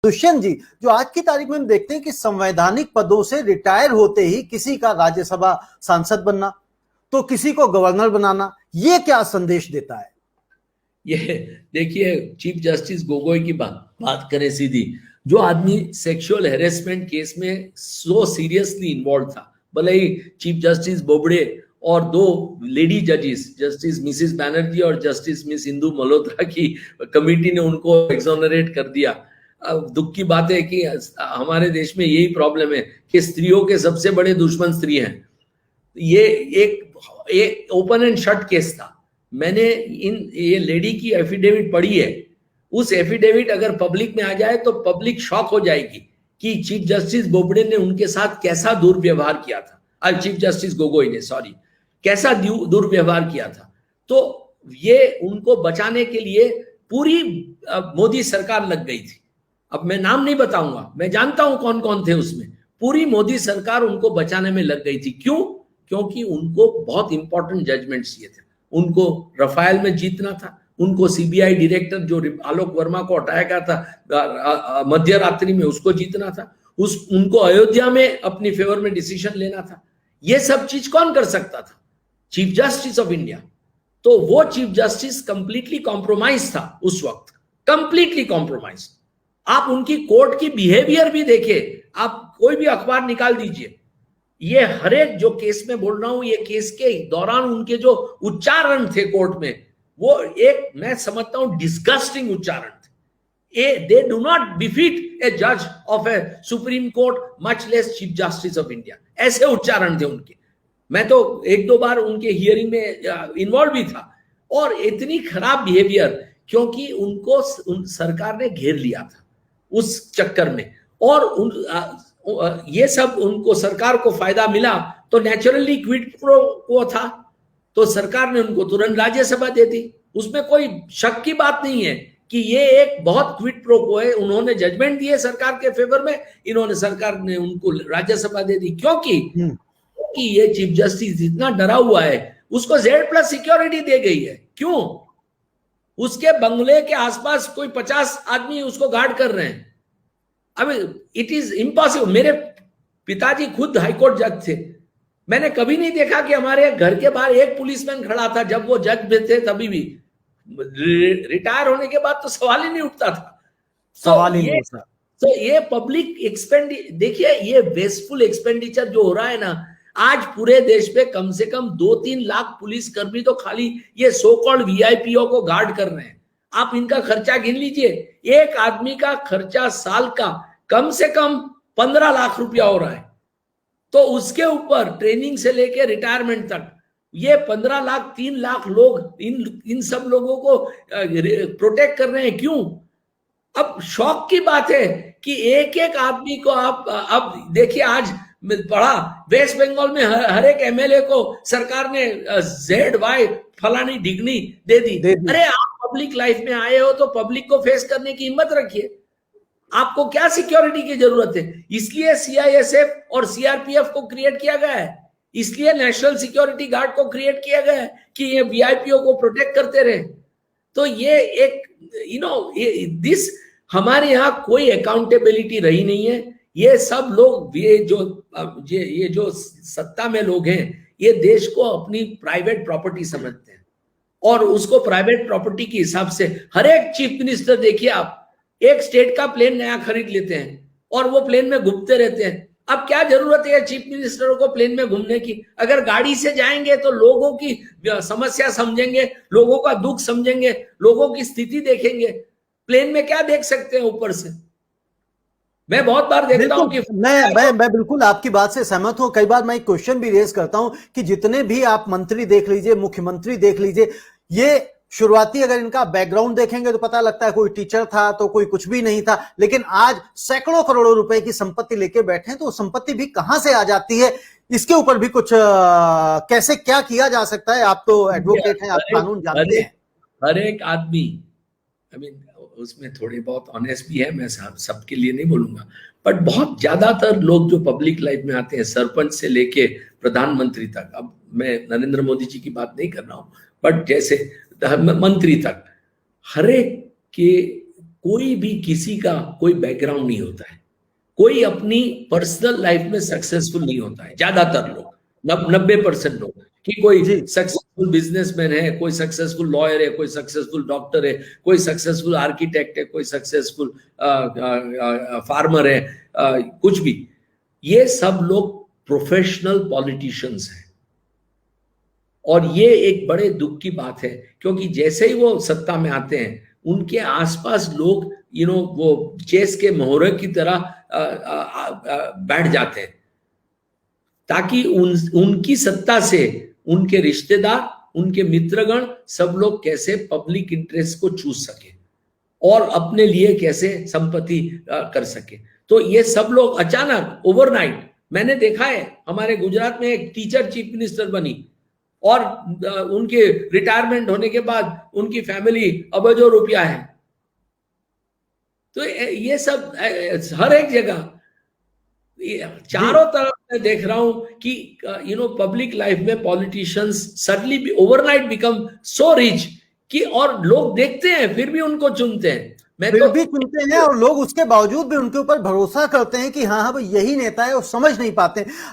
दुष्यंत जी, जो आज की तारीख में हम देखते हैं कि संवैधानिक पदों से रिटायर होते ही किसी का राज्यसभा सांसद बनना, तो किसी को गवर्नर बनाना, ये क्या संदेश देता है? ये देखिए, चीफ जस्टिस गोगोई की बात करें सीधी, जो आदमी सेक्सुअल हेरेसमेंट केस में सो सीरियसली इन्वॉल्व था, भले ही चीफ जस्टिस बोबड़े और दो लेडी जजेस, जस्टिस मिसिस बैनर्जी और जस्टिस मिस इंदु मल्होत्रा की कमिटी ने उनको एक्सोनरेट कर दिया। दुख की बात है कि हमारे देश में यही प्रॉब्लम है कि स्त्रियों के सबसे बड़े दुश्मन स्त्री हैं। ये एक ओपन एंड शट केस था। मैंने ये लेडी की एफिडेविट पढ़ी है। उस एफिडेविट अगर पब्लिक में आ जाए तो पब्लिक शॉक हो जाएगी कि चीफ जस्टिस बोबड़े ने उनके साथ कैसा दुर्व्यवहार किया था। चीफ जस्टिस गोगोई ने, सॉरी, कैसा दुर्व्यवहार किया था। तो ये उनको बचाने के लिए पूरी मोदी सरकार लग गई थी। अब मैं नाम नहीं बताऊंगा, मैं जानता हूं कौन कौन थे उसमें। पूरी मोदी सरकार उनको बचाने में लग गई थी। क्यों? क्योंकि उनको बहुत इंपॉर्टेंट जजमेंट्स ये थे। उनको रफाल में जीतना था, उनको सीबीआई डायरेक्टर जो आलोक वर्मा को हटाया गया था मध्य रात्रि में, उसको जीतना था, उनको अयोध्या में अपनी फेवर में डिसीजन लेना था। ये सब चीज कौन कर सकता था? Chief justice of India. तो वो चीफ जस्टिस कंप्लीटली कॉम्प्रोमाइज था उस वक्त, कंप्लीटली कॉम्प्रोमाइज। आप उनकी कोर्ट की बिहेवियर भी देखिए, आप कोई भी अखबार निकाल दीजिए, ये हर एक जो केस में बोल रहा हूं, ये केस के दौरान उनके जो उच्चारण थे कोर्ट में, वो एक, मैं समझता हूं, डिस्गस्टिंग उच्चारण थे। दे डू नॉट बिफिट ए जज of a supreme court, much less chief justice of India. ऐसे उच्चारण थे उनके। मैं तो एक दो बार उनके हियरिंग में इन्वॉल्व भी था। और इतनी खराब बिहेवियर, क्योंकि उनको सरकार ने घेर लिया था उस चक्कर में, और ये सब उनको सरकार को फायदा मिला तो नेचुरली क्विड प्रो को था, तो सरकार ने उनको तुरंत राज्यसभा दे दी। उसमें कोई शक की बात नहीं है कि ये एक बहुत क्विड प्रो को है। उन्होंने जजमेंट दिए सरकार के फेवर में, इन्होंने, सरकार ने उनको राज्यसभा दे दी। क्योंकि ये चीफ जस्टिस इतना डरा हुआ है, उसको Z+ सिक्योरिटी दे गई है। क्यों? उसके बंगले के आसपास कोई 50 आदमी उसको गार्ड कर रहे हैं। अब इट इज इम्पॉसिबल। मेरे पिताजी खुद हाईकोर्ट जज थे। मैंने कभी नहीं देखा कि हमारे घर के बाहर एक पुलिसमैन खड़ा था जब वो जज भी थे। तभी भी रिटायर होने के बाद तो सवाल ही नहीं उठता था। सवाल ही नहीं उठता। तो ये पब्लिक देखिए, ये वेस्टफुल एक्सपेंडिचर जो हो रहा है ना, आज पूरे देश में कम से कम 2-3 लाख पुलिसकर्मी तो खाली ये सो कॉल्ड वीआईपीओ को गार्ड कर रहे हैं। आप इनका खर्चा गिन लीजिए। एक आदमी का खर्चा साल का कम से कम 15 लाख रुपया हो रहा है। तो उसके ऊपर ट्रेनिंग से लेके रिटायरमेंट तक ये 15 लाख, 3 लाख लोग, इन सब लोगों को प्रोटेक्ट कर रहे हैं। क्यों? अब शौक की बात है कि एक एक आदमी को आप, अब देखिए, आज पढ़ा वेस्ट बंगाल में हर एक एमएलए को सरकार ने ZY फलानी डिग्री दे दी। अरे आप पब्लिक लाइफ में आए हो तो पब्लिक को फेस करने की हिम्मत रखिए। आपको क्या सिक्योरिटी की जरूरत है? इसलिए CISF और CRPF को क्रिएट किया गया है, इसलिए नेशनल सिक्योरिटी गार्ड को क्रिएट किया गया है कि ये वीआईपीओ को प्रोटेक्ट करते रहे। तो ये एक, दिस, हमारे यहाँ कोई अकाउंटेबिलिटी रही नहीं है। ये सब लोग, ये जो सत्ता में लोग हैं, ये देश को अपनी प्राइवेट प्रॉपर्टी समझते हैं, और उसको प्राइवेट प्रॉपर्टी के हिसाब से हर एक चीफ मिनिस्टर, देखिए आप, एक स्टेट का प्लेन नया खरीद लेते हैं और वो प्लेन में घूमते रहते हैं। अब क्या जरूरत है चीफ मिनिस्टरों को प्लेन में घूमने की? अगर गाड़ी से जाएंगे तो लोगों की समस्या समझेंगे, लोगों का दुख समझेंगे, लोगों की स्थिति देखेंगे। प्लेन में क्या देख सकते हैं ऊपर से? मैं बहुत बार देखता हूं कि मैं बिल्कुल आपकी बात से सहमत हूं। कई बार मैं एक क्वेश्चन भी रेज करता हूं कि जितने भी आप मंत्री देख लीजिए, मुख्यमंत्री देख लीजिए, ये शुरुआती अगर इनका बैकग्राउंड देखेंगे तो पता लगता है कोई टीचर था तो कोई कुछ भी नहीं था, लेकिन आज सैकड़ों करोड़ों रुपए की संपत्ति लेके बैठे हैं। तो संपत्ति भी कहां से आ जाती है, इसके ऊपर भी कुछ कैसे क्या किया जा सकता है? आप तो एडवोकेट हैं, आप कानून जानते हैं। हर एक आदमी, उसमें थोड़े बहुत ऑनेस्ट भी है, मैं सबके लिए नहीं बोलूंगा, बट बहुत ज्यादातर लोग जो पब्लिक लाइफ में आते हैं, सरपंच से लेके प्रधानमंत्री तक, अब मैं नरेंद्र मोदी जी की बात नहीं कर रहा हूं, बट जैसे मंत्री तक, हर एक के कोई भी किसी का कोई बैकग्राउंड नहीं होता है, कोई अपनी पर्सनल लाइफ में सक्सेसफुल नहीं होता है। ज्यादातर लोग 90% लोग कि कोई जी सक्सेसफुल बिजनेसमैन है, कोई सक्सेसफुल लॉयर है, कोई सक्सेसफुल डॉक्टर है, कोई सक्सेसफुल आर्किटेक्ट है, कोई सक्सेसफुल फार्मर है, कुछ भी। ये सब लोग प्रोफेशनल पॉलिटिशियंस हैं। और ये एक बड़े दुख की बात है, क्योंकि जैसे ही वो सत्ता में आते हैं उनके आसपास लोग वो चेस के मोहरे की तरह बैठ जाते हैं, ताकि उनकी सत्ता से उनके रिश्तेदार, उनके मित्रगण, सब लोग कैसे पब्लिक इंटरेस्ट को चूस सके और अपने लिए कैसे संपत्ति कर सके। तो ये सब लोग अचानक ओवरनाइट, मैंने देखा है हमारे गुजरात में एक टीचर चीफ मिनिस्टर बनी और उनके रिटायरमेंट होने के बाद उनकी फैमिली अबजों रुपया है। तो ये सब हर एक जगह चारों तरफ मैं देख रहा हूं कि पब्लिक लाइफ में politicians suddenly overnight become so rich कि और लोग देखते हैं फिर भी उनको चुनते हैं। मैं फिर तो भी चुनते हैं और लोग उसके बावजूद भी उनके ऊपर भरोसा करते हैं कि हाँ हाँ भाई यही नेता है, और समझ नहीं पाते।